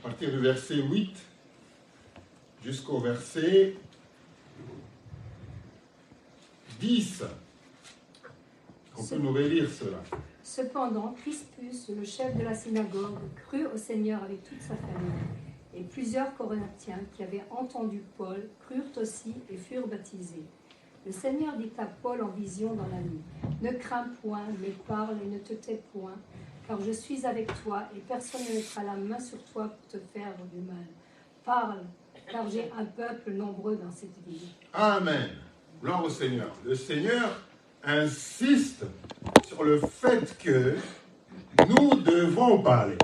à partir du verset 8 jusqu'au verset 10. On peut nous relire cela. Cependant, Crispus, le chef de la synagogue, crut au Seigneur avec toute sa famille. Et plusieurs Corinthiens qui avaient entendu Paul crurent aussi et furent baptisés. Le Seigneur dit à Paul en vision dans la nuit, « Ne crains point, mais parle et ne te tais point, car je suis avec toi et personne ne mettra la main sur toi pour te faire du mal. Parle, car j'ai un peuple nombreux dans cette ville. » Amen. Gloire au Seigneur. Le Seigneur insiste sur le fait que nous devons parler.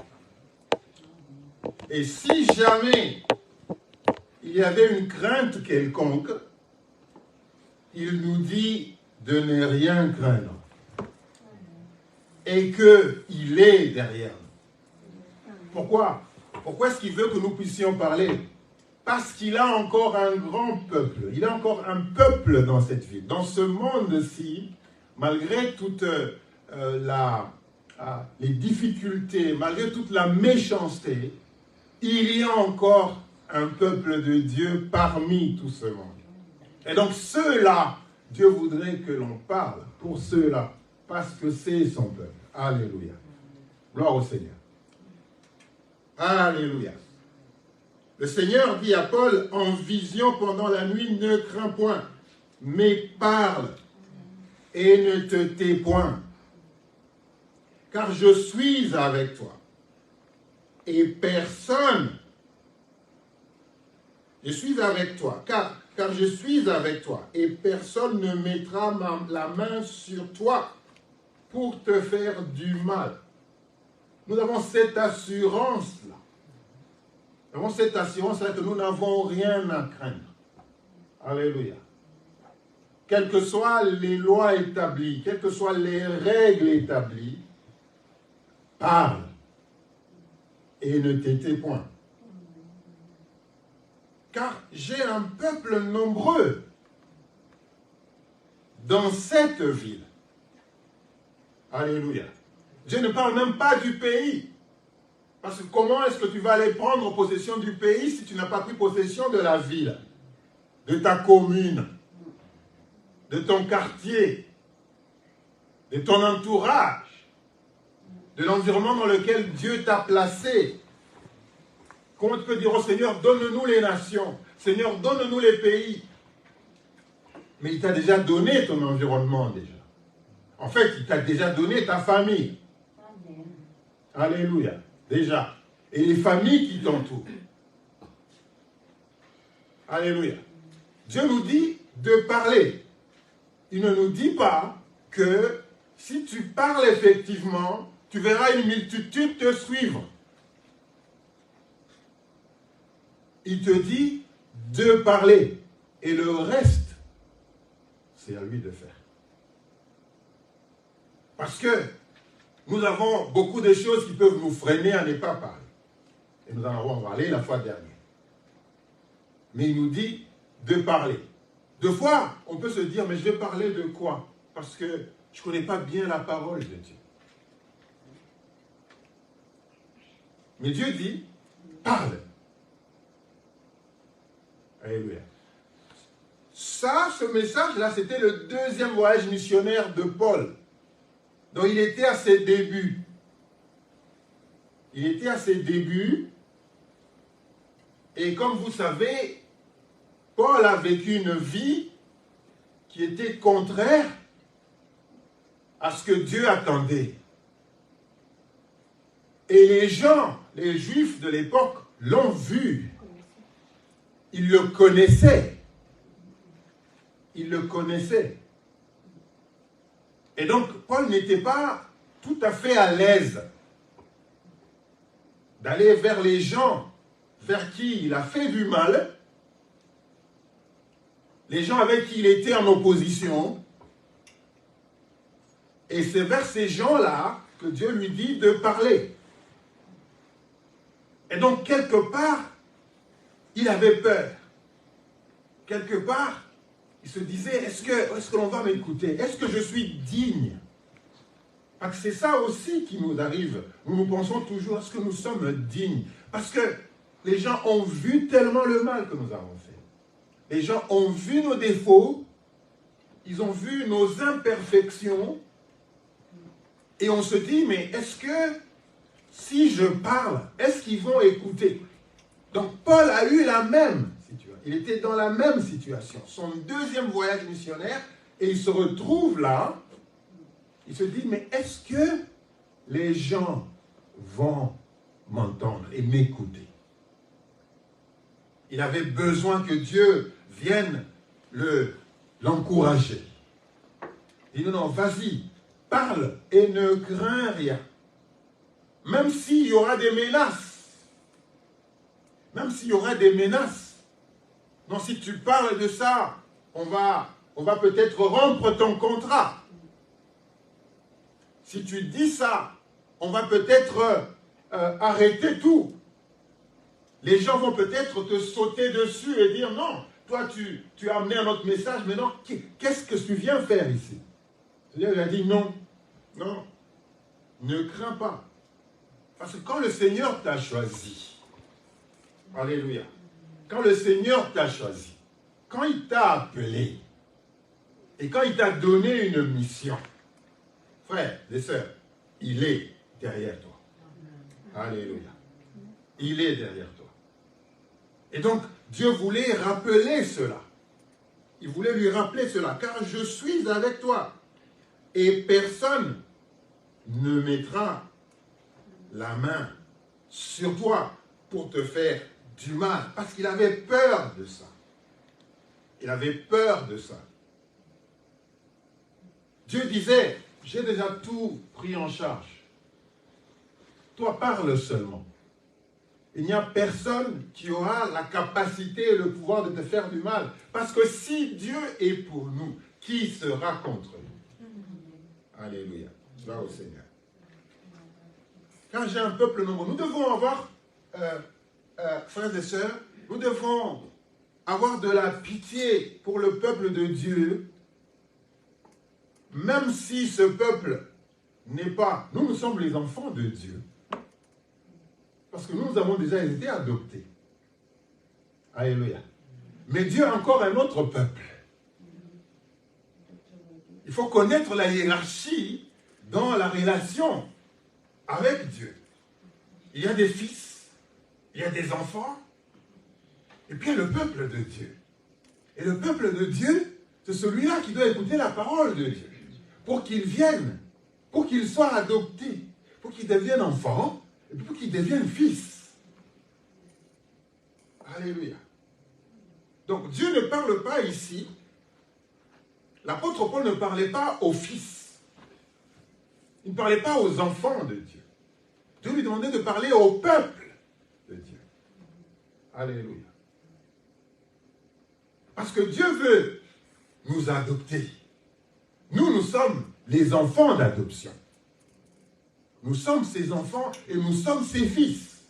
Et si jamais il y avait une crainte quelconque, il nous dit de ne rien craindre. Et qu'il est derrière nous. Pourquoi? Pourquoi est-ce qu'il veut que nous puissions parler? Parce qu'il a encore un grand peuple. Il a encore un peuple dans cette ville. Dans ce monde-ci, malgré toutes les difficultés, malgré toute la méchanceté, il y a encore un peuple de Dieu parmi tout ce monde. Et donc ceux-là, Dieu voudrait que l'on parle pour ceux-là, parce que c'est son peuple. Alléluia. Gloire au Seigneur. Alléluia. Le Seigneur dit à Paul en vision pendant la nuit, ne crains point, mais parle et ne te tais point, car je suis avec toi. Et personne, je suis avec toi, car je suis avec toi, et personne ne mettra la main sur toi pour te faire du mal. Nous avons cette assurance-là. Nous avons cette assurance-là que nous n'avons rien à craindre. Alléluia. Quelles que soient les lois établies, quelles que soient les règles établies, parle et ne te tais point. Car j'ai un peuple nombreux dans cette ville. Alléluia. Dieu ne parle même pas du pays. Parce que comment est-ce que tu vas aller prendre possession du pays si tu n'as pas pris possession de la ville, de ta commune, de ton quartier, de ton entourage, de l'environnement dans lequel Dieu t'a placé? Comment tu peux dire au Seigneur, donne-nous les nations, Seigneur, donne-nous les pays? Mais il t'a déjà donné ton environnement déjà. En fait, il t'a déjà donné ta famille. Amen. Alléluia. Déjà. Et les familles qui t'entourent. Alléluia. Dieu nous dit de parler. Il ne nous dit pas que si tu parles effectivement, tu verras une multitude te suivre. Il te dit de parler. Et le reste, c'est à lui de faire. Parce que nous avons beaucoup de choses qui peuvent nous freiner à ne pas parler. Et nous en avons parlé la fois dernière. Mais il nous dit de parler. Deux fois, on peut se dire, mais je vais parler de quoi? Parce que je ne connais pas bien la parole de Dieu. Mais Dieu dit, parle. Alléluia. Ça, ce message-là, c'était le deuxième voyage missionnaire de Paul. Donc il était à ses débuts. Il était à ses débuts. Et comme vous savez, Paul a vécu une vie qui était contraire à ce que Dieu attendait. Et les gens, les Juifs de l'époque, l'ont vu. Ils le connaissaient. Ils le connaissaient. Et donc, Paul n'était pas tout à fait à l'aise d'aller vers les gens vers qui il a fait du mal, les gens avec qui il était en opposition. Et c'est vers ces gens-là que Dieu lui dit de parler. Et donc, quelque part, il avait peur. Quelque part, il se disait, est-ce que l'on va m'écouter? Est-ce que je suis digne Parce que c'est ça aussi qui nous arrive. Nous pensons toujours, est-ce que nous sommes dignes? Parce que les gens ont vu tellement le mal que nous avons fait. Les gens ont vu nos défauts, ils ont vu nos imperfections, et on se dit, mais est-ce que si je parle, est-ce qu'ils vont écouter? Donc Paul a eu la même situation. Il était dans la même situation. Son deuxième voyage missionnaire, et il se retrouve là. Il se dit, mais est-ce que les gens vont m'entendre et m'écouter? Il avait besoin que Dieu vienne l'encourager. Il dit, non, vas-y, parle et ne crains rien. Même s'il y aura des menaces. Même s'il y aura des menaces. Non, si tu parles de ça, on va peut-être rompre ton contrat. Si tu dis ça, on va peut-être arrêter tout. Les gens vont peut-être te sauter dessus et dire non, toi tu as amené un autre message, mais non, qu'est-ce que tu viens faire ici? C'est-à-dire, il a dit non, non, ne crains pas. Parce que quand le Seigneur t'a choisi, alléluia, quand le Seigneur t'a choisi, quand il t'a appelé, et quand il t'a donné une mission, frères et sœurs, il est derrière toi. Alléluia. Il est derrière toi. Et donc, Dieu voulait rappeler cela. Il voulait lui rappeler cela, car je suis avec toi. Et personne ne mettra la main sur toi pour te faire du mal. Parce qu'il avait peur de ça. Il avait peur de ça. Dieu disait, j'ai déjà tout pris en charge. Toi, parle seulement. Il n'y a personne qui aura la capacité et le pouvoir de te faire du mal. Parce que si Dieu est pour nous, qui sera contre nous? Alléluia. Gloire au Seigneur. Quand j'ai un peuple nombreux, nous devons avoir, frères et sœurs, nous devons avoir de la pitié pour le peuple de Dieu, même si ce peuple n'est pas... Nous sommes les enfants de Dieu. Parce que nous avons déjà été adoptés. Alléluia. Mais Dieu a encore un autre peuple. Il faut connaître la hiérarchie dans la relation avec Dieu. Il y a des fils, il y a des enfants, et puis il y a le peuple de Dieu. Et le peuple de Dieu, c'est celui-là qui doit écouter la parole de Dieu. Pour qu'il vienne, pour qu'il soit adopté, pour qu'il devienne enfant, et pour qu'il devienne fils. Alléluia. Donc Dieu ne parle pas ici. L'apôtre Paul ne parlait pas aux fils. Il ne parlait pas aux enfants de Dieu. Dieu lui demandait de parler au peuple de Dieu. Alléluia. Parce que Dieu veut nous adopter. Nous sommes les enfants d'adoption. Nous sommes ses enfants et nous sommes ses fils.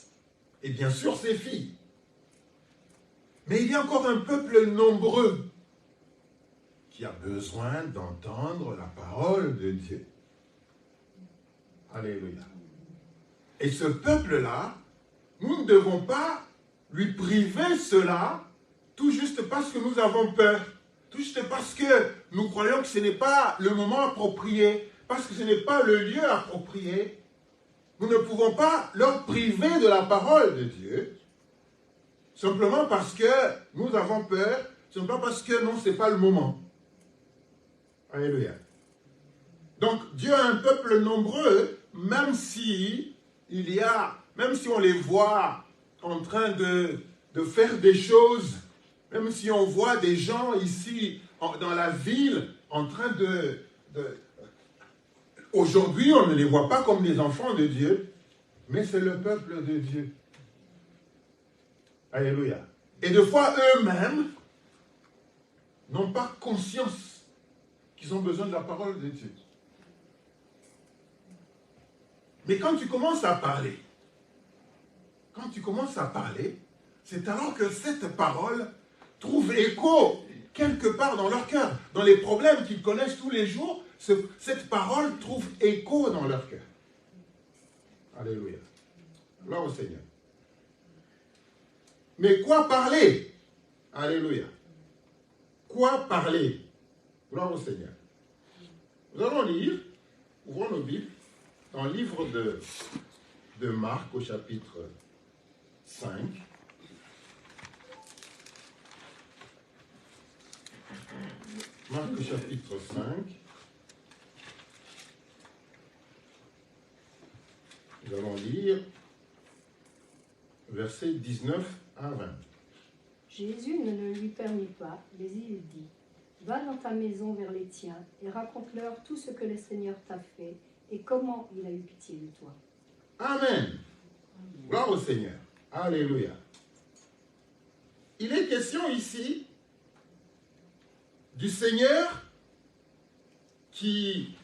Et bien sûr ses filles. Mais il y a encore un peuple nombreux qui a besoin d'entendre la parole de Dieu. Alléluia. Et ce peuple-là, nous ne devons pas lui priver cela tout juste parce que nous avons peur. Tout juste parce que nous croyons que ce n'est pas le moment approprié, parce que ce n'est pas le lieu approprié. Nous ne pouvons pas leur priver de la parole de Dieu, simplement parce que nous avons peur, simplement parce que non, ce n'est pas le moment. Alléluia. Donc, Dieu a un peuple nombreux, même si on les voit en train de faire des choses, même si on voit des gens ici, dans la ville, en train de... Aujourd'hui, on ne les voit pas comme des enfants de Dieu, mais c'est le peuple de Dieu. Alléluia. Et de fois, eux-mêmes n'ont pas conscience qu'ils ont besoin de la parole de Dieu. Mais quand tu commences à parler, c'est alors que cette parole trouve écho quelque part dans leur cœur, dans les problèmes qu'ils connaissent tous les jours. cette parole trouve écho dans leur cœur. Alléluia. Gloire au Seigneur. Mais quoi parler? Alléluia. Quoi parler? Gloire au Seigneur. Nous allons lire, ouvrons nos Bibles, dans le livre de Marc au chapitre 5. Marc au chapitre 5. Nous allons lire versets 19 à 20. Jésus ne le lui permit pas, mais il dit, « Va dans ta maison vers les tiens et raconte-leur tout ce que le Seigneur t'a fait et comment il a eu pitié de toi. » Amen. Gloire au Seigneur. Alléluia. Il est question ici du Seigneur qui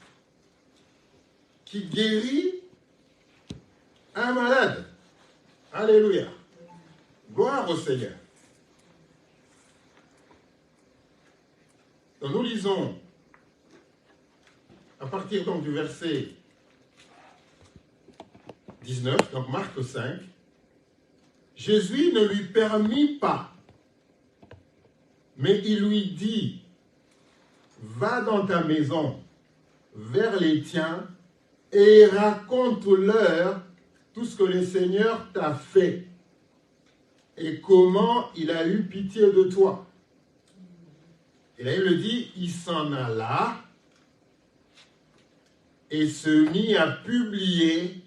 guérit un malade. Alléluia. Gloire au Seigneur. Donc nous lisons à partir donc du verset 19, donc Marc 5. Jésus ne lui permit pas, mais il lui dit, va dans ta maison vers les tiens et raconte-leur tout ce que le Seigneur t'a fait et comment il a eu pitié de toi. Et là, il le dit, il s'en alla et se mit à publier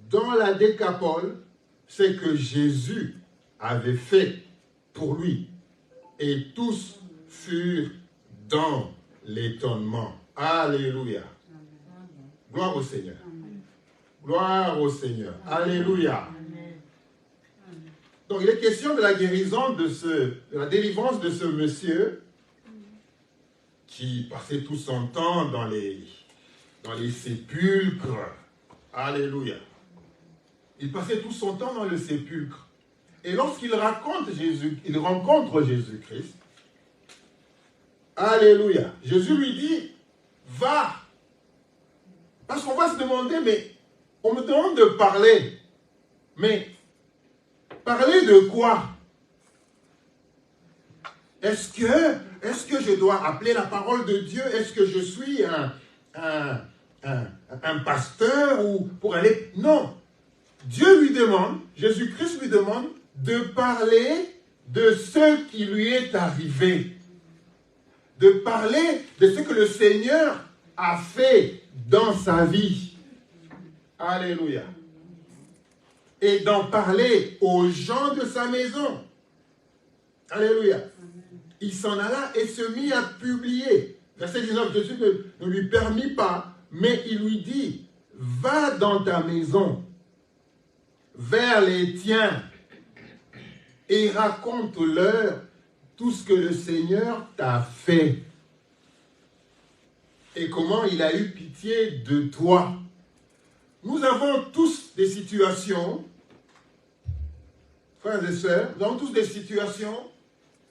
dans la Décapole ce que Jésus avait fait pour lui. Et tous furent dans l'étonnement. Alléluia. Gloire au Seigneur. Gloire au Seigneur. Alléluia. Donc, il est question de la guérison, de la délivrance de ce monsieur qui passait tout son temps dans les sépulcres. Alléluia. Il passait tout son temps dans le sépulcre. Et lorsqu'il rencontre Jésus-Christ, alléluia, Jésus lui dit, va. Parce qu'on va se demander, mais on me demande de parler. Mais parler de quoi? Est-ce que je dois appeler la parole de Dieu? Est-ce que je suis un pasteur ou pour aller? Non. Dieu lui demande, Jésus-Christ lui demande de parler de ce qui lui est arrivé. De parler de ce que le Seigneur a fait dans sa vie. Alléluia. Et d'en parler aux gens de sa maison. Alléluia. Il s'en alla et se mit à publier. Verset 19, Jésus ne lui permit pas, mais il lui dit, va dans ta maison, vers les tiens, et raconte-leur tout ce que le Seigneur t'a fait, et comment il a eu pitié de toi. Nous avons tous des situations, frères et sœurs, nous avons tous des situations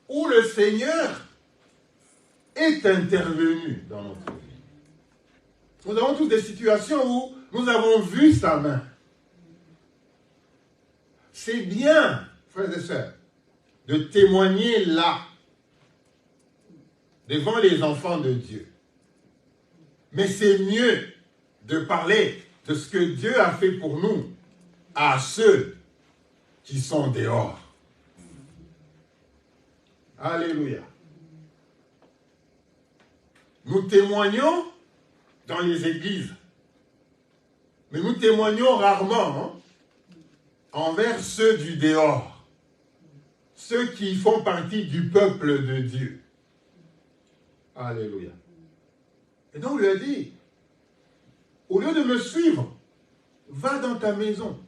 où le Seigneur est intervenu dans notre vie. Nous avons tous des situations où nous avons vu sa main. C'est bien, frères et sœurs, de témoigner là, devant les enfants de Dieu. Mais c'est mieux de parler de ce que Dieu a fait pour nous à ceux qui sont dehors. Alléluia. Nous témoignons dans les églises, mais nous témoignons rarement envers ceux du dehors, ceux qui font partie du peuple de Dieu. Alléluia. Et donc, il lui a dit, au lieu de me suivre, va dans ta maison,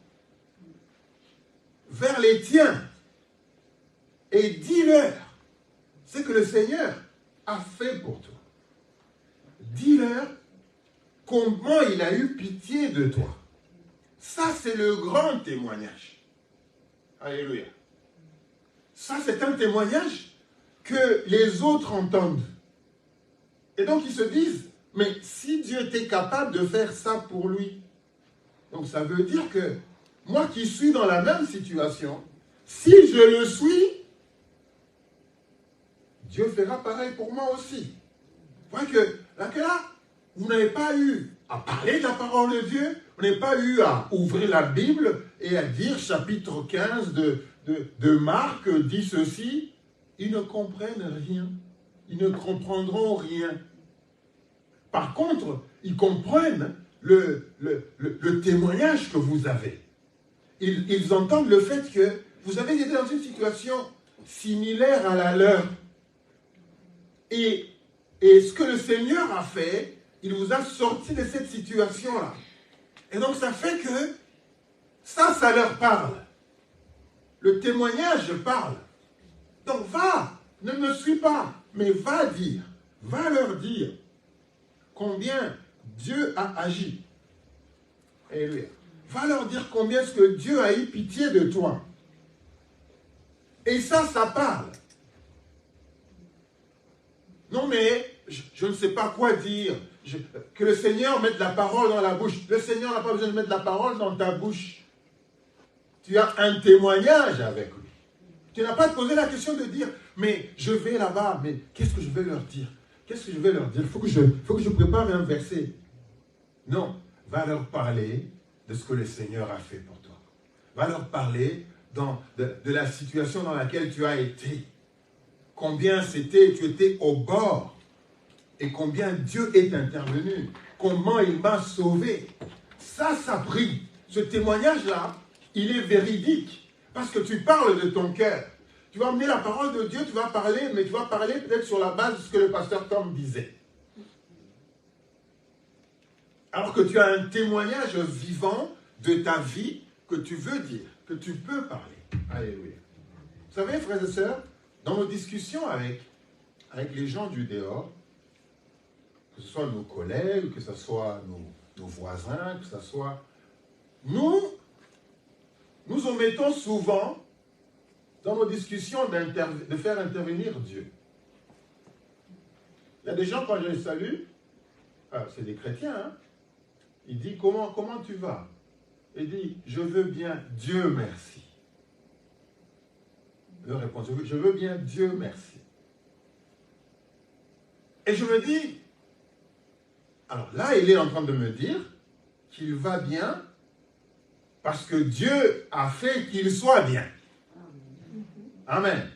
vers les tiens, et dis-leur ce que le Seigneur a fait pour toi. Dis-leur comment il a eu pitié de toi. Ça, c'est le grand témoignage. Alléluia. Ça, c'est un témoignage que les autres entendent. Et donc ils se disent, mais si Dieu était capable de faire ça pour lui, donc ça veut dire que moi qui suis dans la même situation, si je le suis, Dieu fera pareil pour moi aussi. Vous voyez que là, vous n'avez pas eu à parler de la parole de Dieu, vous n'avez pas eu à ouvrir la Bible et à dire chapitre 15 de Marc dit ceci. Ils ne comprennent rien. Ils ne comprendront rien. Par contre, ils comprennent le témoignage que vous avez. Ils entendent le fait que vous avez été dans une situation similaire à la leur. Et ce que le Seigneur a fait, il vous a sorti de cette situation-là. Et donc ça fait que ça leur parle. Le témoignage parle. Donc va, ne me suis pas, mais va leur dire combien Dieu a agi. Alléluia. Va leur dire combien est-ce que Dieu a eu pitié de toi. Et ça parle. Non mais, je ne sais pas quoi dire. Que le Seigneur mette la parole dans la bouche. Le Seigneur n'a pas besoin de mettre la parole dans ta bouche. Tu as un témoignage avec lui. Tu n'as pas te poser la question de dire, mais je vais là-bas, mais qu'est-ce que je vais leur dire? Qu'est-ce que je vais leur dire? Il faut que je prépare un verset. Non, va leur parler de ce que le Seigneur a fait pour toi. Va leur parler de la situation dans laquelle tu as été. Combien tu étais au bord. Et combien Dieu est intervenu. Comment il m'a sauvé. Ça prie. Ce témoignage-là, il est véridique. Parce que tu parles de ton cœur. Tu vas amener la parole de Dieu, tu vas parler, mais tu vas parler peut-être sur la base de ce que le pasteur Tom disait. Alors que tu as un témoignage vivant de ta vie que tu veux dire, que tu peux parler. Alléluia. Vous savez, frères et sœurs, dans nos discussions avec les gens du dehors, que ce soit nos collègues, que ce soit nos voisins, que ce soit... Nous omettons souvent, dans nos discussions, de faire intervenir Dieu. Il y a des gens, quand je les salue, c'est des chrétiens, hein, il dit, comment tu vas? Il dit, je veux bien, Dieu merci. Je réponds, je veux bien, Dieu merci. Et je me dis, alors là, il est en train de me dire qu'il va bien parce que Dieu a fait qu'il soit bien. Amen.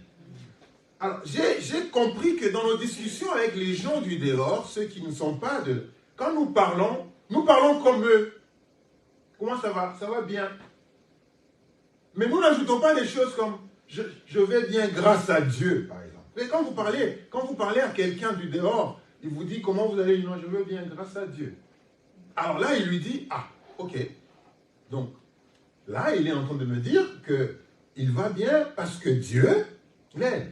Alors, j'ai compris que dans nos discussions avec les gens du dehors, ceux qui ne sont pas de... Quand nous parlons comme eux. Comment ça va? Ça va bien. Mais nous n'ajoutons pas des choses comme je vais bien grâce à Dieu, par exemple. Mais quand vous parlez à quelqu'un du dehors, il vous dit comment vous allez? Non, je veux bien grâce à Dieu. Alors là, il lui dit, ok. Donc, là, il est en train de me dire qu'il va bien parce que Dieu l'aide.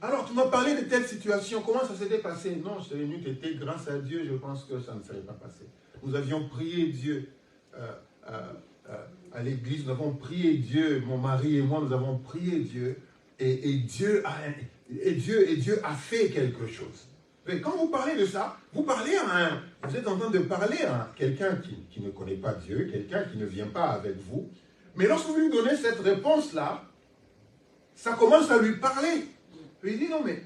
Alors, tu m'as parlé de telle situation. Comment ça s'était passé? Non, je suis venu t'aider grâce à Dieu. Je pense que ça ne serait pas passé. Nous avions prié Dieu à l'église. Nous avons prié Dieu. Mon mari et moi, nous avons prié Dieu. Et Dieu a fait quelque chose. Mais quand vous parlez de ça, vous êtes en train de parler à quelqu'un qui ne connaît pas Dieu, quelqu'un qui ne vient pas avec vous. Mais lorsque vous lui donnez cette réponse-là, ça commence à lui parler. Il dit, non mais,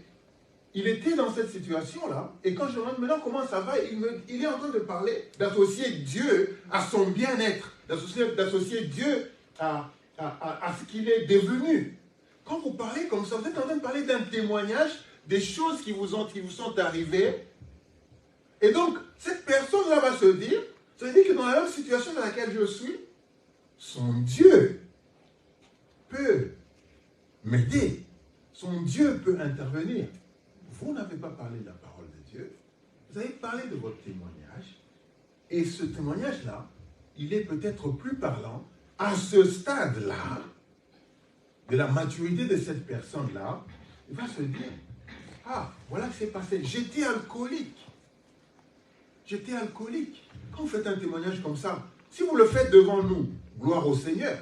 il était dans cette situation-là, et quand je me demande maintenant comment ça va, il est en train de parler, d'associer Dieu à son bien-être, d'associer Dieu à ce qu'il est devenu. Quand vous parlez comme ça, vous êtes en train de parler d'un témoignage des choses qui vous sont arrivées. Et donc, cette personne-là va se dire, ça veut dire que dans la même situation dans laquelle je suis, son Dieu peut m'aider. Son Dieu peut intervenir. Vous n'avez pas parlé de la parole de Dieu. Vous avez parlé de votre témoignage. Et ce témoignage-là, il est peut-être plus parlant à ce stade-là, de la maturité de cette personne-là. Il va se dire, voilà ce qui s'est passé. J'étais alcoolique. J'étais alcoolique. Quand vous faites un témoignage comme ça, si vous le faites devant nous, gloire au Seigneur.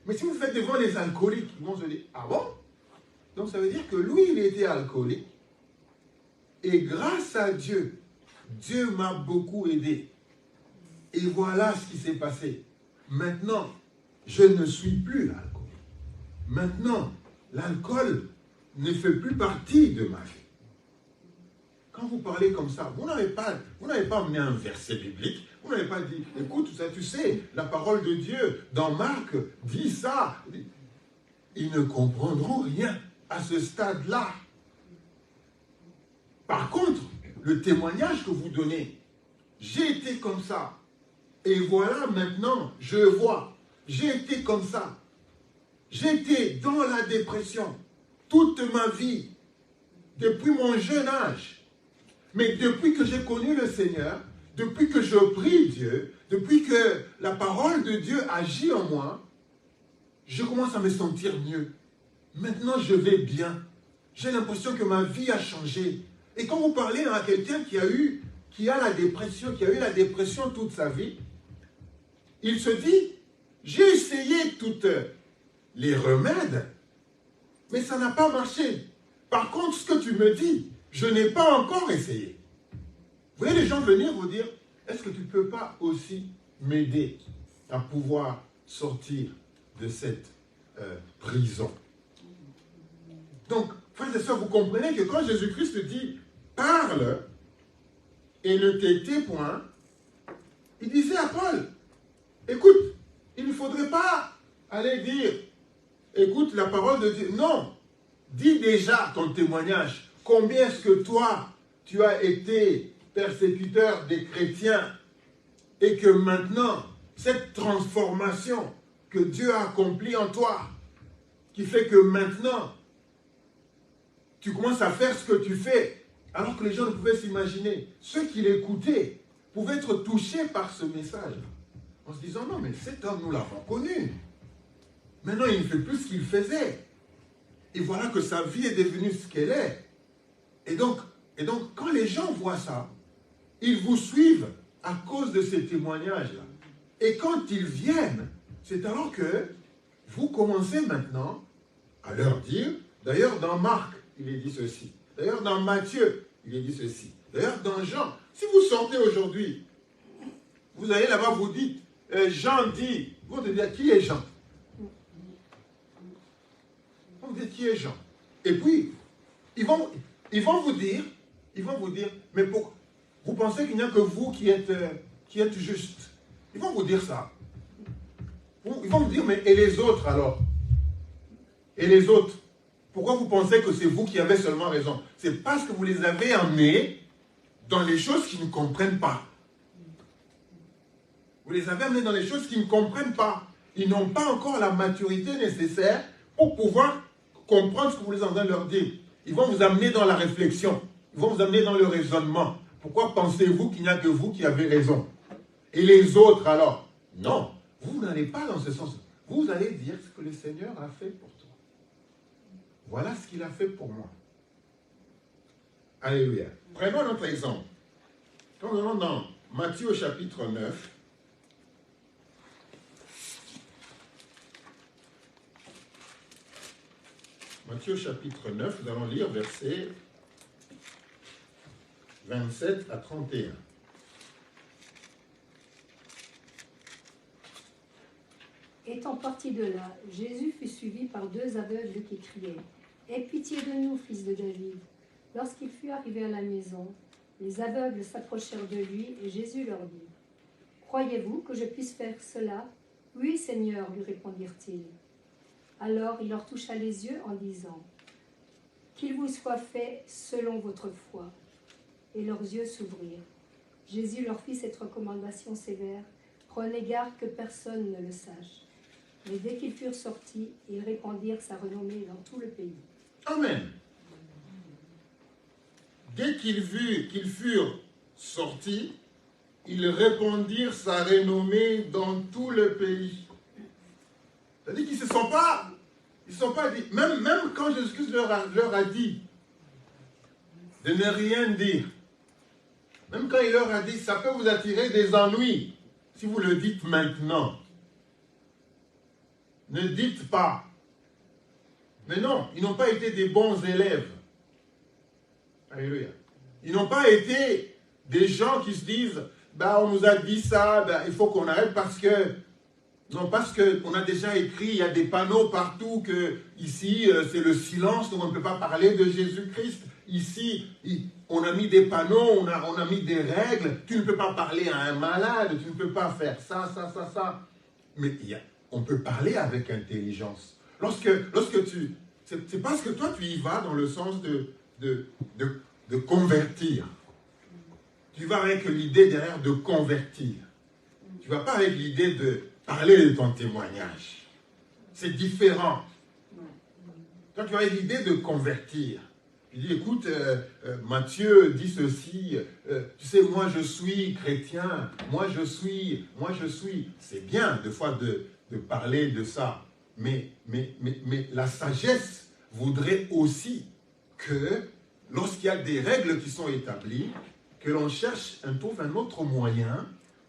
Mais si vous le faites devant les alcooliques, ils vont se dire, ah bon? Donc ça veut dire que lui, il était alcoolique. Et grâce à Dieu, Dieu m'a beaucoup aidé. Et voilà ce qui s'est passé. Maintenant, je ne suis plus l'alcool. Maintenant, l'alcool ne fait plus partie de ma vie. Quand vous parlez comme ça, vous n'avez pas amené un verset biblique. Vous n'avez pas dit, écoute, ça, tu sais, la parole de Dieu dans Marc dit ça. Ils ne comprendront rien à ce stade-là. Par contre, le témoignage que vous donnez, j'ai été comme ça. Et voilà maintenant, je vois. J'ai été comme ça. J'étais dans la dépression toute ma vie, depuis mon jeune âge. Mais depuis que j'ai connu le Seigneur, depuis que je prie Dieu, depuis que la parole de Dieu agit en moi, je commence à me sentir mieux. Maintenant, je vais bien. J'ai l'impression que ma vie a changé. Et quand vous parlez à quelqu'un qui a eu la dépression toute sa vie, il se dit, j'ai essayé toutes les remèdes, mais ça n'a pas marché. Par contre, ce que tu me dis, je n'ai pas encore essayé. Vous voyez les gens venir vous dire, est-ce que tu ne peux pas aussi m'aider à pouvoir sortir de cette prison? Donc, frères et sœurs, vous comprenez que quand Jésus-Christ dit, parle et ne t'étais point, il disait à Paul, écoute, il ne faudrait pas aller dire, écoute la parole de Dieu. Non, dis déjà ton témoignage. Combien est-ce que toi, tu as été persécuteur des chrétiens et que maintenant, cette transformation que Dieu a accomplie en toi, qui fait que maintenant, tu commences à faire ce que tu fais, alors que les gens ne pouvaient s'imaginer. Ceux qui l'écoutaient pouvaient être touchés par ce message. En se disant, non, mais cet homme, nous l'avons connu. Maintenant, il ne fait plus ce qu'il faisait. Et voilà que sa vie est devenue ce qu'elle est. Et donc, quand les gens voient ça, ils vous suivent à cause de ces témoignages-là. Et quand ils viennent, c'est alors que vous commencez maintenant à leur dire, d'ailleurs dans Marc, il est dit ceci. D'ailleurs dans Matthieu, il est dit ceci. D'ailleurs dans Jean, si vous sortez aujourd'hui, vous allez là-bas, vous dites, Jean dit, vous devez dire, qui est Jean? Vous dites, qui est Jean? Et puis, ils vont vous dire, mais vous pensez qu'il n'y a que vous qui êtes juste. Ils vont vous dire ça. Ils vont vous dire, mais et les autres alors? Et les autres? Pourquoi vous pensez que c'est vous qui avez seulement raison? C'est parce que vous les avez amenés dans les choses qu'ils ne comprennent pas. Vous les avez amenés dans les choses qu'ils ne comprennent pas. Ils n'ont pas encore la maturité nécessaire pour pouvoir comprendre ce que vous les en train de leur dire. Ils vont vous amener dans la réflexion. Ils vont vous amener dans le raisonnement. Pourquoi pensez-vous qu'il n'y a que vous qui avez raison? Et les autres alors? Non, vous n'allez pas dans ce sens. Vous allez dire ce que le Seigneur a fait pour toi. Voilà ce qu'il a fait pour moi. Alléluia. Prenons notre exemple. Quand nous allons dans Matthieu au chapitre 9, Matthieu chapitre 9, nous allons lire versets 27 à 31. Étant parti de là, Jésus fut suivi par deux aveugles qui criaient « Aie pitié de nous, fils de David !» Lorsqu'il fut arrivé à la maison, les aveugles s'approchèrent de lui et Jésus leur dit « Croyez-vous que je puisse faire cela ?»« Oui, Seigneur, lui répondirent-ils. Alors il leur toucha les yeux en disant « Qu'il vous soit fait selon votre foi. » Et leurs yeux s'ouvrirent. Jésus leur fit cette recommandation sévère « Prenez garde que personne ne le sache. » Mais dès qu'ils furent sortis, ils répandirent sa renommée dans tout le pays. Amen. Dès qu'ils furent sortis, ils répandirent sa renommée dans tout le pays. C'est-à-dire qu'ils ne se sont pas dit, même quand Jésus-Christ leur a dit de ne rien dire, même quand il leur a dit, ça peut vous attirer des ennuis, si vous le dites maintenant. Ne dites pas. Mais non, ils n'ont pas été des bons élèves. Alléluia. Ils n'ont pas été des gens qui se disent, bah, on nous a dit ça, bah, il faut qu'on arrête parce que... Non, parce qu'on a déjà écrit, il y a des panneaux partout que ici, c'est le silence, donc on ne peut pas parler de Jésus-Christ. Ici, on a mis des panneaux, on a mis des règles. Tu ne peux pas parler à un malade, tu ne peux pas faire ça, ça, ça, ça. Mais on peut parler avec intelligence. Lorsque tu... C'est parce que toi, tu y vas dans le sens de convertir. Tu vas avec l'idée derrière de convertir. Tu ne vas pas avec l'idée de parler de ton témoignage. C'est différent. Toi, tu as l'idée de convertir. Tu dis, écoute, Matthieu dit ceci, tu sais, moi je suis chrétien, moi je suis. C'est bien, des fois, de parler de ça. Mais la sagesse voudrait aussi que, lorsqu'il y a des règles qui sont établies, que l'on cherche, on trouve un autre moyen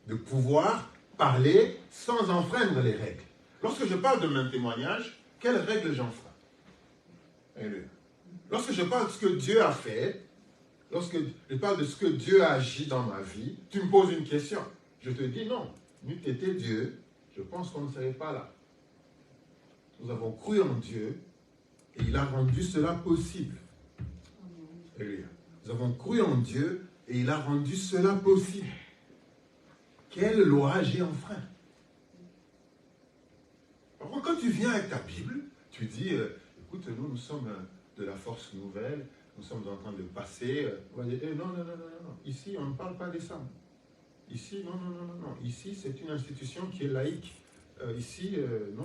de pouvoir parler sans enfreindre les règles. Lorsque je parle de mon témoignage, quelles règles j'enfreins? Lorsque je parle de ce que Dieu a fait, lorsque je parle de ce que Dieu a agi dans ma vie, tu me poses une question. Je te dis non, n'eût été Dieu, je pense qu'on ne serait pas là. Nous avons cru en Dieu et il a rendu cela possible. Alléluia. Nous avons cru en Dieu et il a rendu cela possible. Quelle loi j'ai enfreint? Par contre, quand tu viens avec ta Bible, tu dis, écoute, nous sommes de la Force Nouvelle, nous sommes en train de passer. On va dire, non. Ici, on ne parle pas des ça. Ici, non. Ici, c'est une institution qui est laïque. Ici, non.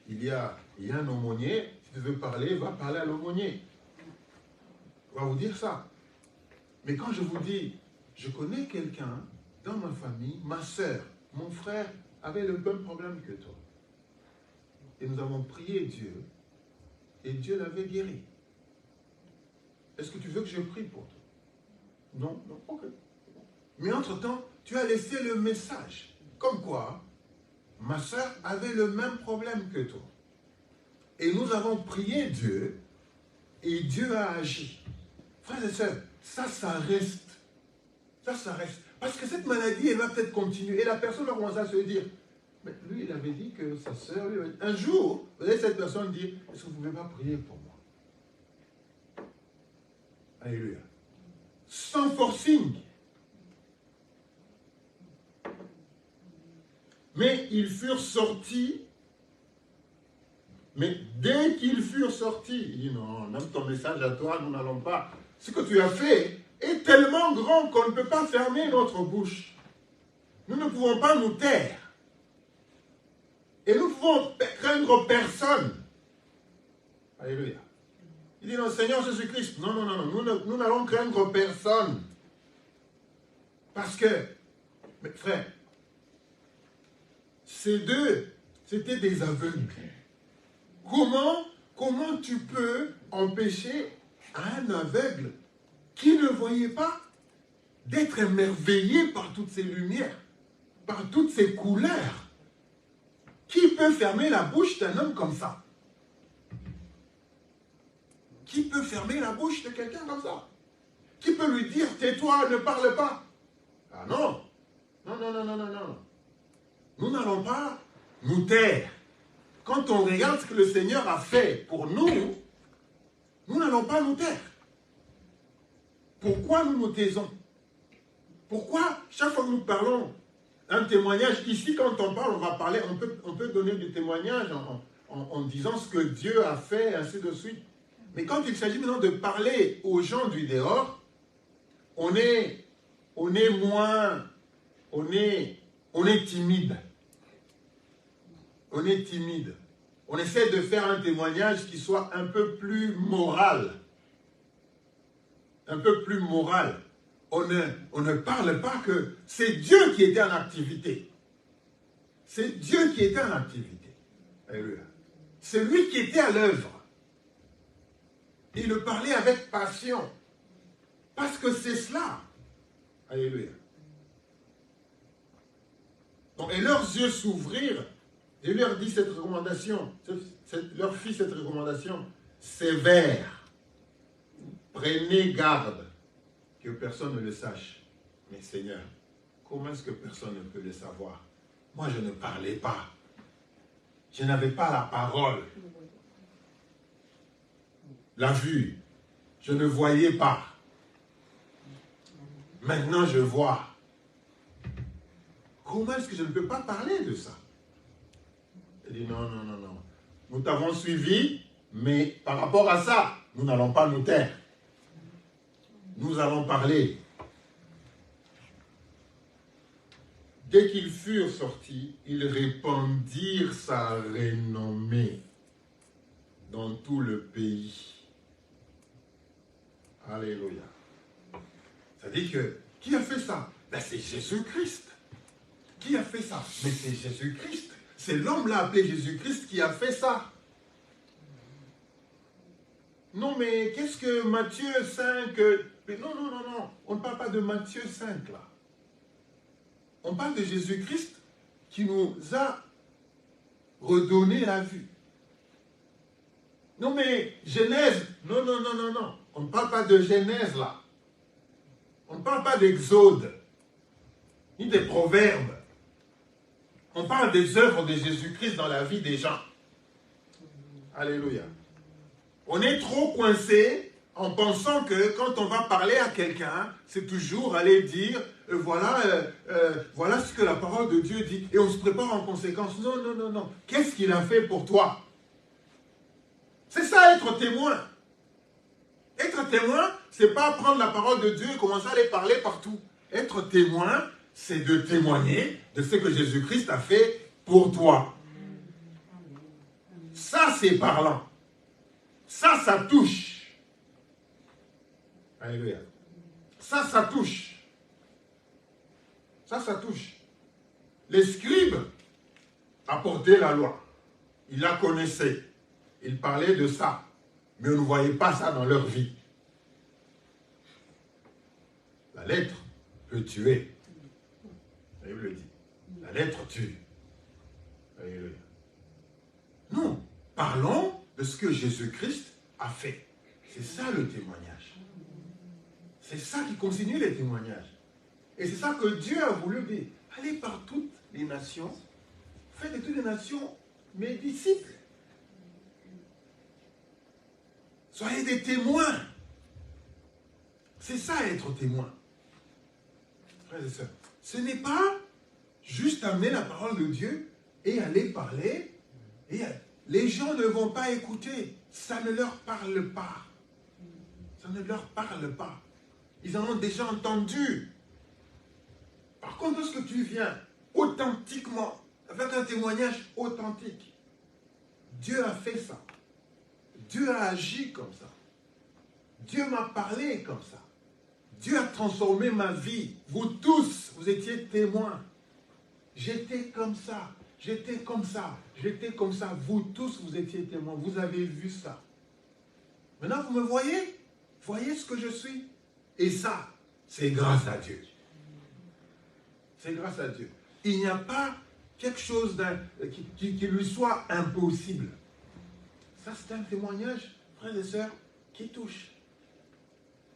Il y a un aumônier. Si tu veux parler, va parler à l'aumônier. On va vous dire ça. Mais quand je vous dis, je connais quelqu'un dans ma famille, ma soeur, mon frère avait le même problème que toi. Et nous avons prié Dieu, et Dieu l'avait guéri. Est-ce que tu veux que je prie pour toi? Non, ok. Mais entre-temps, tu as laissé le message. Comme quoi, ma soeur avait le même problème que toi. Et nous avons prié Dieu, et Dieu a agi. Frères et sœurs, ça reste. Ça reste. Parce que cette maladie, elle va peut-être continuer. Et la personne va commencer à se dire, mais lui, il avait dit que sa sœur... Un jour, vous allez cette personne dire, est-ce que vous ne pouvez pas prier pour moi? Alléluia. Sans forcing. Mais ils furent sortis. Mais dès qu'ils furent sortis, il dit, non, même ton message à toi, nous n'allons pas. Ce que tu as fait est tellement grand qu'on ne peut pas fermer notre bouche. Nous ne pouvons pas nous taire. Et nous pouvons craindre personne. Alléluia. Il dit, non, Seigneur Jésus-Christ, non, nous n'allons craindre personne. Parce que, mes frères, ces deux, c'était des aveugles. Comment tu peux empêcher un aveugle qui ne voyait pas d'être émerveillé par toutes ces lumières, par toutes ces couleurs? Qui peut fermer la bouche d'un homme comme ça? Qui peut fermer la bouche de quelqu'un comme ça? Qui peut lui dire, tais-toi, ne parle pas? Ah non. Non. Nous n'allons pas nous taire. Quand on regarde ce que le Seigneur a fait pour nous, nous n'allons pas nous taire. Pourquoi nous nous taisons? Pourquoi chaque fois que nous parlons un témoignage, ici quand on parle, on va parler, on peut donner des témoignages en disant ce que Dieu a fait, ainsi de suite. Mais quand il s'agit maintenant de parler aux gens du dehors, on est timide. On est timide. On essaie de faire un témoignage qui soit un peu plus moral. Un peu plus moral. On ne parle pas que c'est Dieu qui était en activité. C'est Dieu qui était en activité. Alléluia. C'est lui qui était à l'œuvre. Il le parlait avec passion. Parce que c'est cela. Alléluia. Donc, et leurs yeux s'ouvrirent. Je leur dis cette recommandation. Leur fit cette recommandation sévère. prenez garde que personne ne le sache. Mais Seigneur, comment est-ce que personne ne peut le savoir? Moi, je ne parlais pas. Je n'avais pas la parole. La vue. Je ne voyais pas. Maintenant, je vois. Comment est-ce que je ne peux pas parler de ça? Il dit non, non, non, non. Nous t'avons suivi, mais par rapport à ça, nous n'allons pas nous taire. Nous allons parler. Dès qu'ils furent sortis, ils répandirent sa renommée dans tout le pays. Alléluia. Ça dit que, qui a fait ça? Ben, c'est Jésus-Christ. Qui a fait ça? Mais c'est Jésus-Christ. C'est l'homme là appelé Jésus-Christ qui a fait ça. Non, mais qu'est-ce que Matthieu 5... Non, non, non, non. On ne parle pas de Matthieu 5 là. On parle de Jésus-Christ qui nous a redonné la vue. Non, mais Genèse... Non, non, non, non, non. On ne parle pas de Genèse là. On ne parle pas d'Exode, ni des proverbes. On parle des œuvres de Jésus-Christ dans la vie des gens. Alléluia. On est trop coincé en pensant que quand on va parler à quelqu'un, c'est toujours aller dire, voilà ce que la parole de Dieu dit. Et on se prépare en conséquence. Non, non, non, non. Qu'est-ce qu'il a fait pour toi? C'est ça être témoin. Être témoin, c'est pas prendre la parole de Dieu et commencer à aller parler partout. Être témoin, c'est de témoigner de ce que Jésus-Christ a fait pour toi. Ça, c'est parlant. Ça touche. Alléluia. Ça touche. Ça touche. Les scribes apportaient la loi. Ils la connaissaient. Ils parlaient de ça. Mais on ne voyait pas ça dans leur vie. La lettre peut tuer. La Bible le dit. La lettre tue. Alléluia. Non. Parlons de ce que Jésus-Christ a fait. C'est ça le témoignage. C'est ça qui continue les témoignages. Et c'est ça que Dieu a voulu dire. Allez par toutes les nations. Faites de toutes les nations mes disciples. Soyez des témoins. C'est ça être témoin. Frères et sœurs, ce n'est pas juste amener la parole de Dieu et aller parler. Les gens ne vont pas écouter. Ça ne leur parle pas. Ça ne leur parle pas. Ils en ont déjà entendu. Par contre, lorsque tu viens authentiquement, avec un témoignage authentique, Dieu a fait ça. Dieu a agi comme ça. Dieu m'a parlé comme ça. Dieu a transformé ma vie. Vous tous, vous étiez témoins. J'étais comme ça. J'étais comme ça. J'étais comme ça. Vous tous, vous étiez témoins. Vous avez vu ça. Maintenant, vous me voyez? Voyez ce que je suis. Et ça, c'est grâce à Dieu. C'est grâce à Dieu. Il n'y a pas quelque chose qui lui soit impossible. Ça, c'est un témoignage, frères et sœurs, qui touche.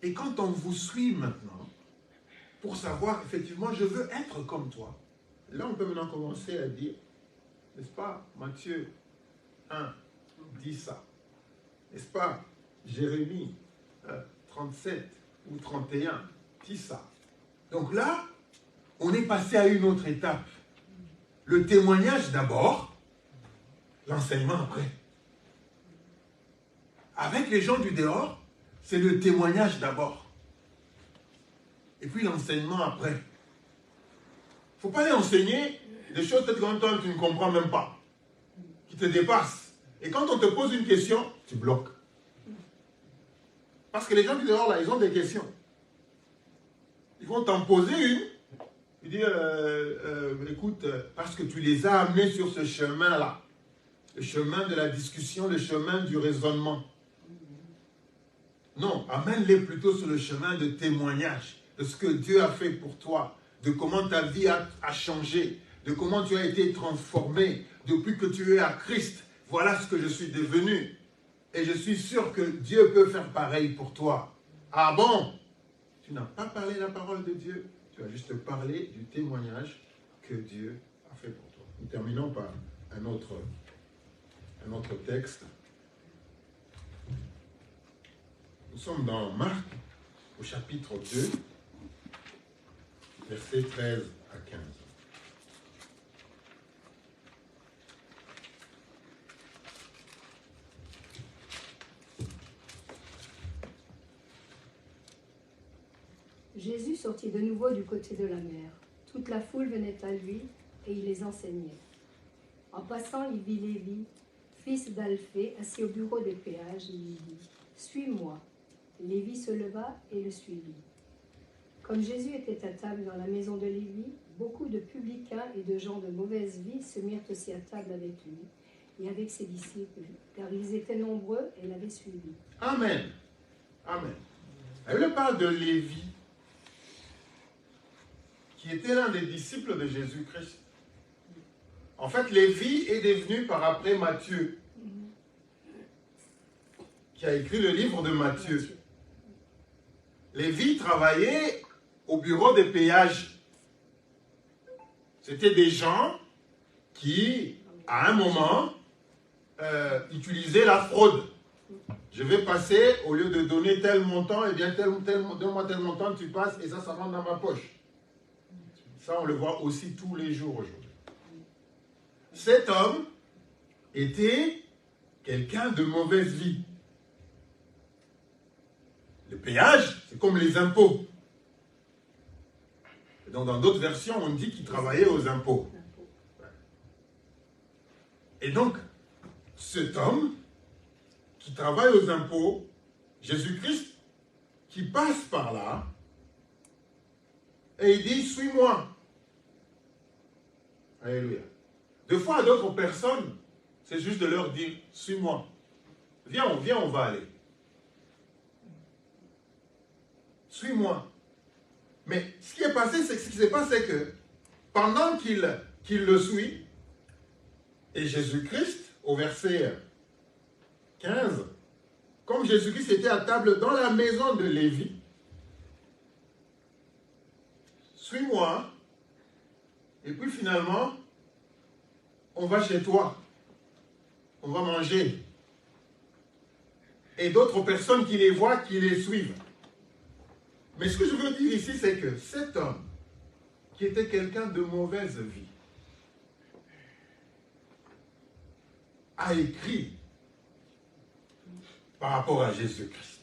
Et quand on vous suit maintenant, pour savoir, effectivement, je veux être comme toi, là, on peut maintenant commencer à dire, n'est-ce pas, Matthieu 1 dit ça. N'est-ce pas, Jérémie 37 ou 31 dit ça. Donc là, on est passé à une autre étape. Le témoignage d'abord, l'enseignement après. Avec les gens du dehors, c'est le témoignage d'abord. Et puis l'enseignement après. Il ne faut pas aller enseigner des choses peut-être que toi tu ne comprends même pas, qui te dépassent. Et quand on te pose une question, tu bloques. Parce que les gens du dehors, là, ils ont des questions. Ils vont t'en poser une. Ils disent, écoute, parce que tu les as amenés sur ce chemin-là. Le chemin de la discussion, le chemin du raisonnement. Non, amène-les plutôt sur le chemin de témoignage, de ce que Dieu a fait pour toi, de comment ta vie a changé, de comment tu as été transformé depuis que tu es à Christ. Voilà ce que je suis devenu. Et je suis sûr que Dieu peut faire pareil pour toi. Ah bon? Tu n'as pas parlé la parole de Dieu, tu as juste parlé du témoignage que Dieu a fait pour toi. Nous terminons par un autre texte. Nous sommes dans Marc, au chapitre 2, versets 13 à 15. Jésus sortit de nouveau du côté de la mer. Toute la foule venait à lui et il les enseignait. En passant, il vit Lévi, fils d'Alphée, assis au bureau des péages, et il lui dit « Suis-moi ». Lévi se leva et le suivit. Comme Jésus était à table dans la maison de Lévi, beaucoup de publicains et de gens de mauvaise vie se mirent aussi à table avec lui et avec ses disciples, car ils étaient nombreux et l'avaient suivi. Amen. Amen. La Bible parle de Lévi, qui était l'un des disciples de Jésus-Christ. En fait, Lévi est devenu par après Matthieu, qui a écrit le livre de Matthieu. Lévi travaillait au bureau des péages. C'était des gens qui, à un moment, utilisaient la fraude. Je vais passer, au lieu de donner tel montant, eh bien, donne-moi tel montant, tu passes, et ça rentre dans ma poche. Ça, on le voit aussi tous les jours aujourd'hui. Cet homme était quelqu'un de mauvaise vie. Le péage, c'est comme les impôts. Et donc, dans d'autres versions, on dit qu'il travaillait aux impôts. Et donc, cet homme qui travaille aux impôts, Jésus-Christ, qui passe par là, et il dit, suis-moi. Alléluia. Des fois, à d'autres personnes, c'est juste de leur dire, suis-moi. Viens, on va aller. Suis-moi. Mais ce qui est passé, c'est que ce qui s'est passé, c'est que pendant qu'il le suit, et Jésus-Christ, au verset 15, comme Jésus-Christ était à table dans la maison de Lévi, suis-moi, et puis finalement, on va chez toi, on va manger. Et d'autres personnes qui les voient, qui les suivent. Mais ce que je veux dire ici, c'est que cet homme, qui était quelqu'un de mauvaise vie, a écrit par rapport à Jésus-Christ.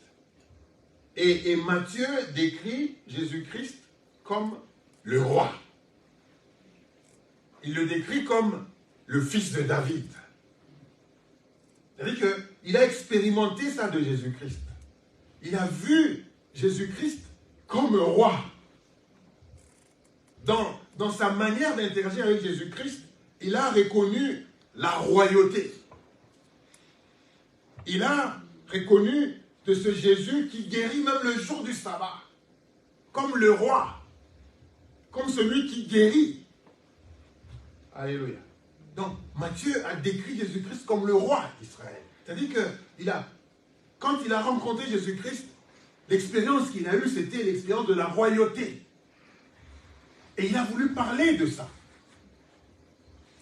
Et Matthieu décrit Jésus-Christ comme le roi. Il le décrit comme le fils de David. C'est-à-dire qu'il a expérimenté ça de Jésus-Christ. Il a vu Jésus-Christ comme roi. Dans sa manière d'interagir avec Jésus-Christ, il a reconnu la royauté. Il a reconnu de ce Jésus qui guérit même le jour du sabbat, comme le roi, comme celui qui guérit. Alléluia. Donc, Matthieu a décrit Jésus-Christ comme le roi d'Israël. C'est-à-dire que quand il a rencontré Jésus-Christ, l'expérience qu'il a eue, c'était l'expérience de la royauté. Et il a voulu parler de ça.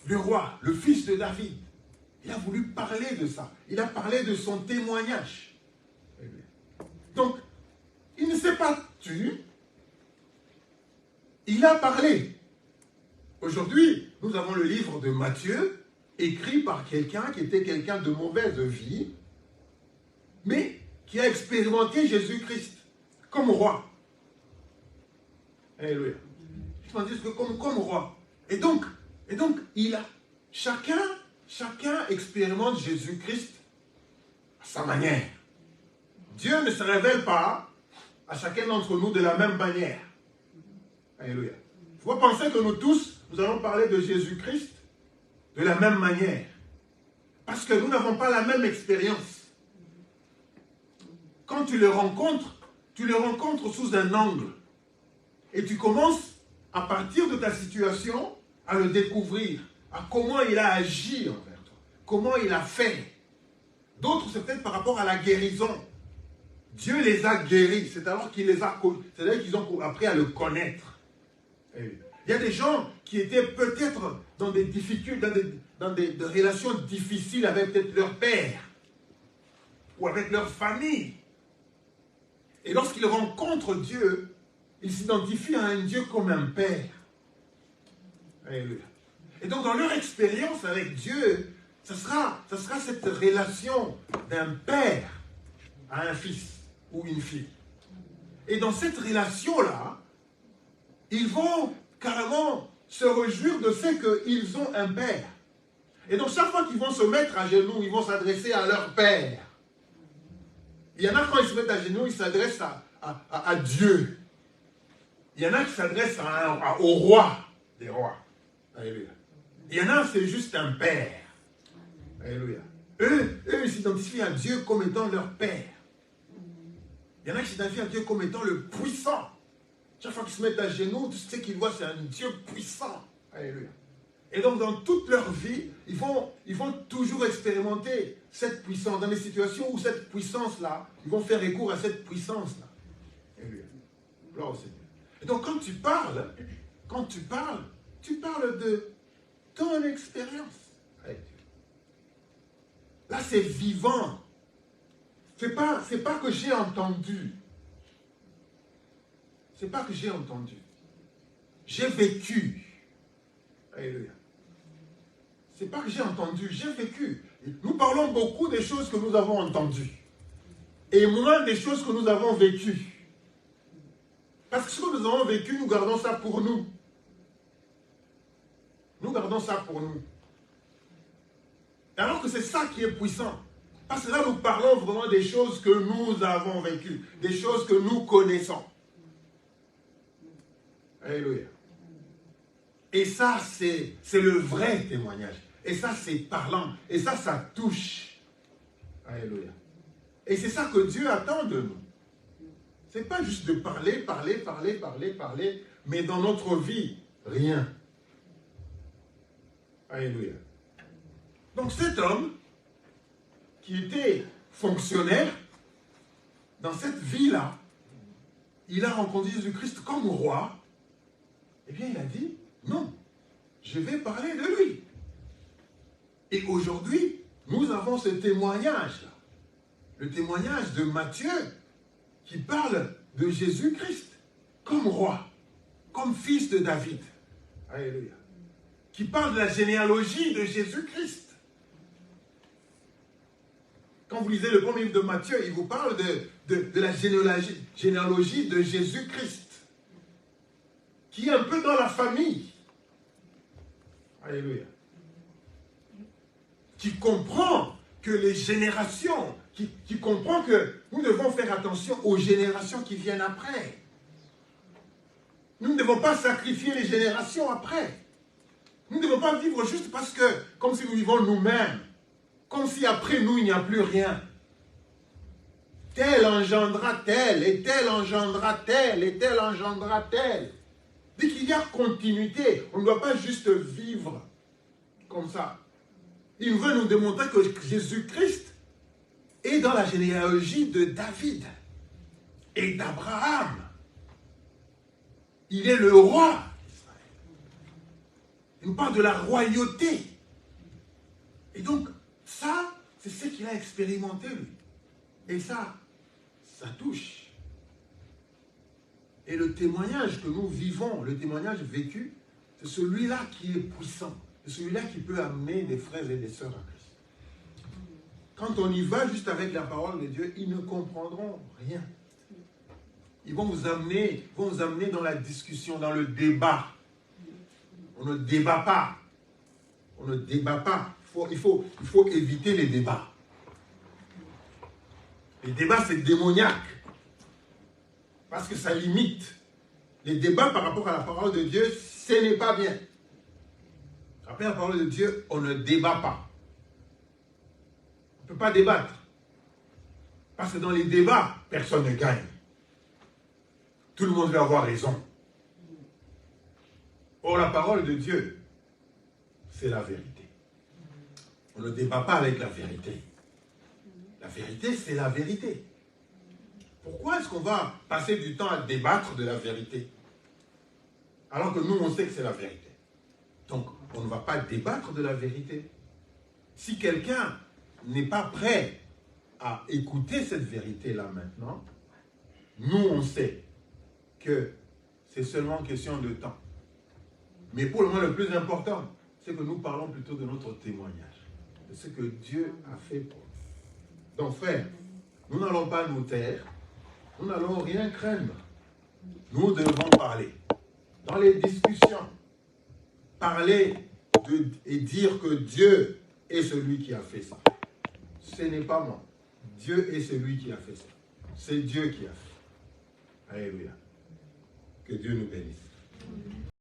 Le roi, le fils de David, il a voulu parler de ça. Il a parlé de son témoignage. Donc, il ne s'est pas tenu. Il a parlé. Aujourd'hui, nous avons le livre de Matthieu, écrit par quelqu'un qui était quelqu'un de mauvaise vie, mais qui a expérimenté Jésus-Christ comme roi. Alléluia. Je dis que comme roi. Et donc, chacun expérimente Jésus-Christ à sa manière. Dieu ne se révèle pas à chacun d'entre nous de la même manière. Alléluia. Il faut penser que nous tous, nous allons parler de Jésus-Christ de la même manière. Parce que nous n'avons pas la même expérience. Quand tu le rencontres sous un angle. Et tu commences, à partir de ta situation, à le découvrir, à comment il a agi envers toi, comment il a fait. D'autres, c'est peut-être par rapport à la guérison. Dieu les a guéris. C'est alors qu'il les a, c'est-à-dire qu'ils ont appris à le connaître. Il y a des gens qui étaient peut-être dans des difficultés, dans des relations difficiles avec peut-être leur père ou avec leur famille. Et lorsqu'ils rencontrent Dieu, ils s'identifient à un Dieu comme un père. Alléluia. Et donc dans leur expérience avec Dieu, ce sera cette relation d'un père à un fils ou une fille. Et dans cette relation-là, ils vont carrément se réjouir de ce qu'ils ont un père. Et donc chaque fois qu'ils vont se mettre à genoux, ils vont s'adresser à leur père. Il y en a quand ils se mettent à genoux, ils s'adressent à Dieu. Il y en a qui s'adressent au roi des rois. Alléluia. Il y en a, c'est juste un père. Alléluia. Eux, ils s'identifient à Dieu comme étant leur père. Il y en a qui s'identifient à Dieu comme étant le puissant. Chaque fois qu'ils se mettent à genoux, tout ce qu'ils voient, c'est un Dieu puissant. Alléluia. Et donc, dans toute leur vie, ils vont toujours expérimenter cette puissance. Dans des situations où cette puissance-là, ils vont faire recours à cette puissance-là. Alléluia. Gloire au Seigneur. Et donc, quand tu parles, tu parles de ton expérience avec Dieu. Là, c'est vivant. C'est pas que j'ai entendu. C'est pas que j'ai entendu. J'ai vécu. Alléluia. C'est pas que j'ai entendu, j'ai vécu. Nous parlons beaucoup des choses que nous avons entendues. Et moins des choses que nous avons vécues. Parce que ce que nous avons vécu, nous gardons ça pour nous. Nous gardons ça pour nous. Alors que c'est ça qui est puissant. Parce que là, nous parlons vraiment des choses que nous avons vécues. Des choses que nous connaissons. Alléluia. Et ça, c'est le vrai témoignage. Et ça, c'est parlant. Et ça touche. Alléluia. Et c'est ça que Dieu attend de nous. Ce n'est pas juste de parler, mais dans notre vie, rien. Alléluia. Donc cet homme, qui était fonctionnaire, dans cette vie-là, il a rencontré Jésus-Christ comme roi. Eh bien, il a dit, non, je vais parler de lui. Et aujourd'hui, nous avons ce témoignage-là. Le témoignage de Matthieu, qui parle de Jésus-Christ comme roi, comme fils de David. Alléluia. Qui parle de la généalogie de Jésus-Christ. Quand vous lisez le premier livre de Matthieu, il vous parle de la généalogie de Jésus-Christ, qui est un peu dans la famille. Alléluia. Qui comprend que les générations, qui comprend que nous devons faire attention aux générations qui viennent après. Nous ne devons pas sacrifier les générations après. Nous ne devons pas vivre juste parce que, comme si nous vivons nous-mêmes, comme si après nous, il n'y a plus rien. Tel engendra tel, et tel engendra tel, et tel engendra tel. Dès qu'il y a continuité, on ne doit pas juste vivre comme ça. Il veut nous démontrer que Jésus-Christ est dans la généalogie de David et d'Abraham. Il est le roi d'Israël. Il nous parle de la royauté. Et donc, ça, c'est ce qu'il a expérimenté, lui. Et ça touche. Et le témoignage que nous vivons, le témoignage vécu, c'est celui-là qui est puissant. C'est celui-là qui peut amener des frères et des sœurs à Christ. Quand on y va juste avec la parole de Dieu, ils ne comprendront rien. Ils vont vous amener dans la discussion, dans le débat. On ne débat pas. On ne débat pas. Il faut éviter les débats. Les débats, c'est démoniaque. Parce que ça limite. Les débats par rapport à la parole de Dieu, ce n'est pas bien. Après la parole de Dieu, on ne débat pas. On ne peut pas débattre. Parce que dans les débats, personne ne gagne. Tout le monde veut avoir raison. Or, la parole de Dieu, c'est la vérité. On ne débat pas avec la vérité. La vérité, c'est la vérité. Pourquoi est-ce qu'on va passer du temps à débattre de la vérité? Alors que nous, on sait que c'est la vérité. Donc, on ne va pas débattre de la vérité. Si quelqu'un n'est pas prêt à écouter cette vérité-là maintenant, nous, on sait que c'est seulement question de temps. Mais pour le moment, le plus important, c'est que nous parlons plutôt de notre témoignage, de ce que Dieu a fait pour nous. Donc, frère, nous n'allons pas nous taire, nous n'allons rien craindre. Nous devons parler. Dans les discussions, parler et dire que Dieu est celui qui a fait ça. Ce n'est pas moi. Dieu est celui qui a fait ça. C'est Dieu qui a fait. Alléluia. Que Dieu nous bénisse.